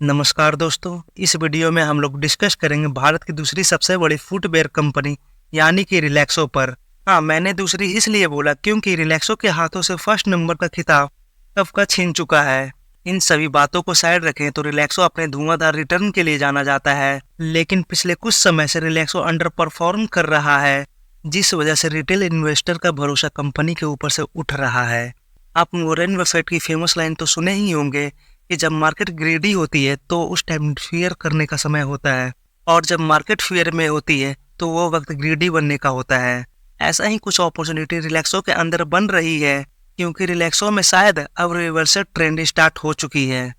नमस्कार दोस्तों, इस वीडियो में हम लोग डिस्कस करेंगे भारत की दूसरी सबसे बड़ी फुटवेयर कंपनी यानी कि रिलैक्सो पर। हाँ, मैंने दूसरी इसलिए बोला क्योंकि रिलैक्सो के हाथों से फर्स्ट नंबर का खिताब कब का छीन चुका है। इन सभी बातों को साइड रखें तो रिलैक्सो अपने धुआंधार रिटर्न के लिए जाना जाता है, लेकिन पिछले कुछ समय से रिलैक्सो अंडर परफॉर्म कर रहा है, जिस वजह से रिटेल इन्वेस्टर का भरोसा कंपनी के ऊपर से उठ रहा है। आप वॉरेन बफेट की फेमस लाइन तो सुने ही होंगे कि जब मार्केट ग्रीडी होती है तो उस टाइम फियर करने का समय होता है, और जब मार्केट फियर में होती है तो वो वक्त ग्रीडी बनने का होता है। ऐसा ही कुछ अपॉर्चुनिटी रिलैक्सो के अंदर बन रही है, क्योंकि रिलैक्सो में शायद अब रिवर्सल ट्रेंड स्टार्ट हो चुकी है।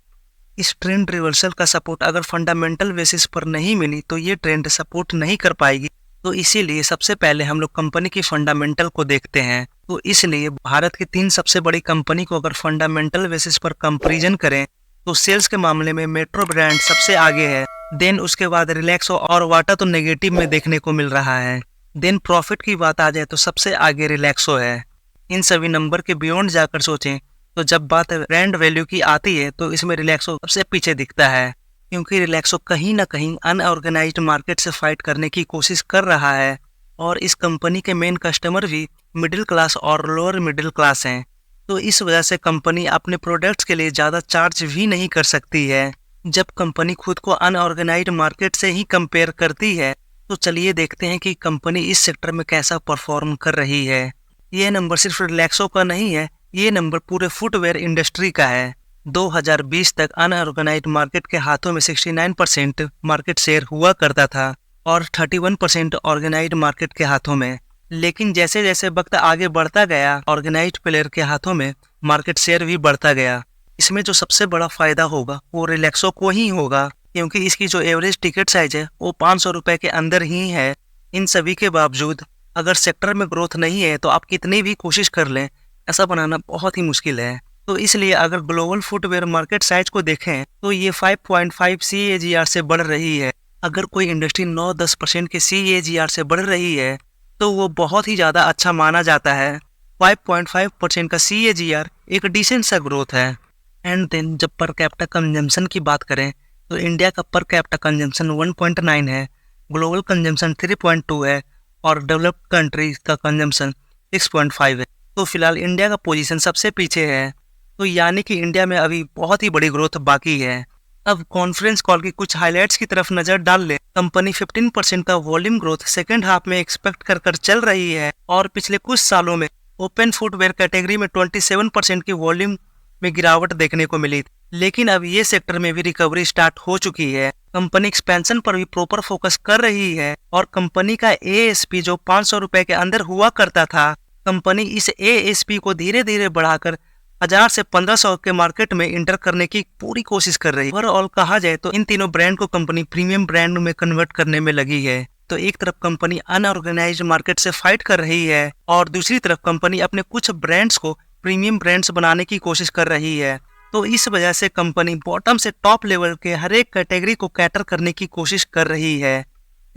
इस ट्रेंड रिवर्सल का सपोर्ट अगर फंडामेंटल बेसिस पर नहीं मिली तो ये ट्रेंड सपोर्ट नहीं कर पाएगी। तो इसीलिए सबसे पहले हम लोग कंपनी की फंडामेंटल को देखते हैं। तो इसलिए भारत की 3 सबसे बड़ी कंपनी को अगर फंडामेंटल बेसिस पर कंपैरिजन करें तो सेल्स के मामले में मेट्रो ब्रांड सबसे आगे है। देन उसके बाद रिलैक्सो और वाटा तो नेगेटिव में देखने को मिल रहा है। देन प्रॉफिट की बात आ जाए तो सबसे आगे रिलैक्सो है। इन सभी नंबर के बियॉन्ड जाकर सोचें तो जब बात ब्रांड वैल्यू की आती है तो इसमें रिलैक्सो सबसे पीछे दिखता है, क्योंकि रिलैक्सो कहीं ना कहीं अनऑर्गेनाइज्ड मार्केट से फाइट करने की कोशिश कर रहा है, और इस कंपनी के मेन कस्टमर भी मिडिल क्लास और लोअर मिडिल क्लास हैं। तो इस वजह से कंपनी अपने प्रोडक्ट्स के लिए ज़्यादा चार्ज भी नहीं कर सकती है। जब कंपनी खुद को अनऑर्गेनाइज्ड मार्केट से ही कंपेयर करती है तो चलिए देखते हैं कि कंपनी इस सेक्टर में कैसा परफॉर्म कर रही है। ये नंबर सिर्फ रिलैक्सो का नहीं है, ये नंबर पूरे फुटवेयर इंडस्ट्री का है। 2020 तक अनऑर्गेनाइज्ड मार्केट के हाथों में 69% मार्केट शेयर हुआ करता था और 31% ऑर्गेनाइज्ड मार्केट के हाथों में। लेकिन जैसे जैसे वक्त आगे बढ़ता गया, ऑर्गेनाइज्ड प्लेयर के हाथों में मार्केट शेयर भी बढ़ता गया। इसमें जो सबसे बड़ा फायदा होगा वो रिलैक्सो को ही होगा, क्योंकि इसकी जो एवरेज टिकट साइज है वो 500 रुपए के अंदर ही है। इन सभी के बावजूद अगर सेक्टर में ग्रोथ नहीं है तो आप कितनी भी कोशिश कर लें, ऐसा बनाना बहुत ही मुश्किल है। तो इसलिए अगर ग्लोबल फुटवेयर मार्केट साइज को देखें तो ये 5.5 CAGR से बढ़ रही है। अगर कोई इंडस्ट्री 9-10% के CAGR से बढ़ रही है तो वो बहुत ही ज़्यादा अच्छा माना जाता है। 5.5% का CAGR एक डिसेंट सा ग्रोथ है। एंड देन जब पर कैपिटा कंजम्पशन की बात करें तो इंडिया का पर कैपिटा कंजम्पशन 1.9 है, ग्लोबल कंजम्पशन 3.2 है और डेवलप्ड कंट्रीज का कंजम्पशन 6.5 है। तो फिलहाल इंडिया का पोजीशन सबसे पीछे है, तो यानी कि इंडिया में अभी बहुत ही बड़ी ग्रोथ बाकी है। अब कॉन्फ्रेंस कॉल की कुछ हाइलाइट्स की तरफ नजर डाल ले। कंपनी 15% का वॉल्यूम ग्रोथ सेकेंड हाफ में एक्सपेक्ट कर चल रही है, और पिछले कुछ सालों में ओपन फुटवेयर कैटेगरी में 27% की वॉल्यूम में गिरावट देखने को मिली, लेकिन अब ये सेक्टर में भी रिकवरी स्टार्ट हो चुकी है। कंपनी एक्सपेंशन पर भी प्रॉपर फोकस कर रही है, और कंपनी का ASP जो 500 रुपए के अंदर हुआ करता था, कंपनी इस ASP को धीरे धीरे बढ़ाकर 1000 से 1500 के मार्केट में इंटर करने की पूरी कोशिश कर रही है। ओवरऑल कहा जाए तो इन तीनों ब्रांड को कंपनी प्रीमियम ब्रांड में कन्वर्ट करने में लगी है। तो एक तरफ कंपनी अनऑर्गेनाइज्ड मार्केट से फाइट कर रही है, और दूसरी तरफ कंपनी अपने कुछ ब्रांड्स को प्रीमियम ब्रांड्स बनाने की कोशिश कर रही है। तो इस वजह से कंपनी बॉटम से टॉप लेवल के हर एक कैटेगरी को कैटर करने की कोशिश कर रही है।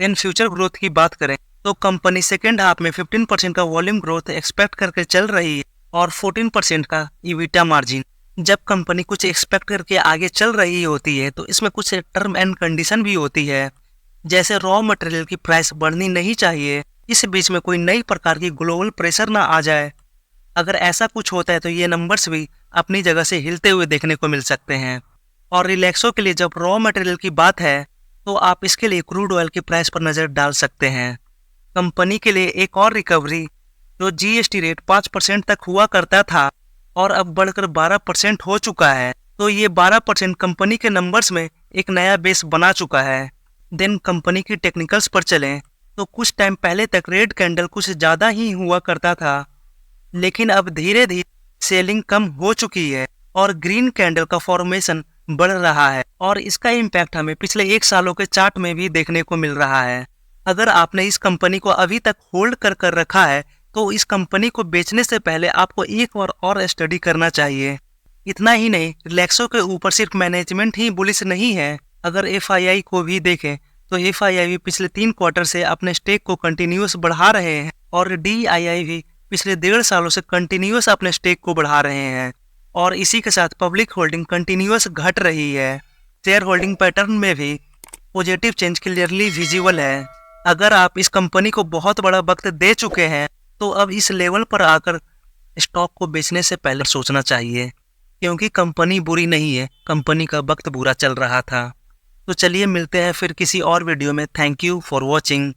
देन फ्यूचर ग्रोथ की बात करें तो कंपनी सेकेंड हाफ में 15% का वॉल्यूम ग्रोथ एक्सपेक्ट करके चल रही है और 14% का EBITDA मार्जिन। जब कंपनी कुछ एक्सपेक्ट करके आगे चल रही होती है तो इसमें कुछ टर्म एंड कंडीशन भी होती है, जैसे रॉ मटेरियल की प्राइस बढ़नी नहीं चाहिए, इस बीच में कोई नई प्रकार की ग्लोबल प्रेशर ना आ जाए। अगर ऐसा कुछ होता है तो ये नंबर्स भी अपनी जगह से हिलते हुए देखने को मिल सकते हैं। और रिलैक्सो के लिए जब रॉ मटेरियल की बात है तो आप इसके लिए क्रूड ऑयल की प्राइस पर नज़र डाल सकते हैं। कंपनी के लिए एक और रिकवरी, जो GST रेट 5% तक हुआ करता था और अब बढ़कर 12% हो चुका है, तो ये 12% कंपनी के नंबर्स में एक नया बेस बना चुका है। देन कंपनी की टेक्निकल्स पर चलें तो कुछ टाइम पहले तक रेड कैंडल कुछ ज़्यादा ही हुआ करता था, लेकिन अब धीरे धीरे सेलिंग कम हो चुकी है और ग्रीन कैंडल का फॉर्मेशन बढ़ रहा है, और इसका इम्पैक्ट हमें पिछले 1 सालों के चार्ट में भी देखने को मिल रहा है। अगर आपने इस कंपनी को अभी तक होल्ड कर रखा है तो इस कंपनी को बेचने से पहले आपको एक बार और स्टडी करना चाहिए। इतना ही नहीं, रिलैक्सो के ऊपर सिर्फ मैनेजमेंट ही बुलिश नहीं है। अगर FII को भी देखें तो FII भी पिछले 3 क्वार्टर से अपने स्टेक को कंटिन्यूस बढ़ा रहे हैं, और DII भी पिछले 1.5 सालों से कंटिन्यूस अपने स्टेक को बढ़ा रहे हैं, और इसी के साथ पब्लिक होल्डिंग कंटिन्यूस घट रही है। शेयर होल्डिंग पैटर्न में भी पॉजिटिव चेंज क्लियरली विजिबल है। अगर आप इस कंपनी को बहुत बड़ा वक्त दे चुके हैं तो अब इस लेवल पर आकर स्टॉक को बेचने से पहले सोचना चाहिए, क्योंकि कंपनी बुरी नहीं है, कंपनी का वक्त बुरा चल रहा था। तो चलिए मिलते हैं फिर किसी और वीडियो में। Thank you for watching.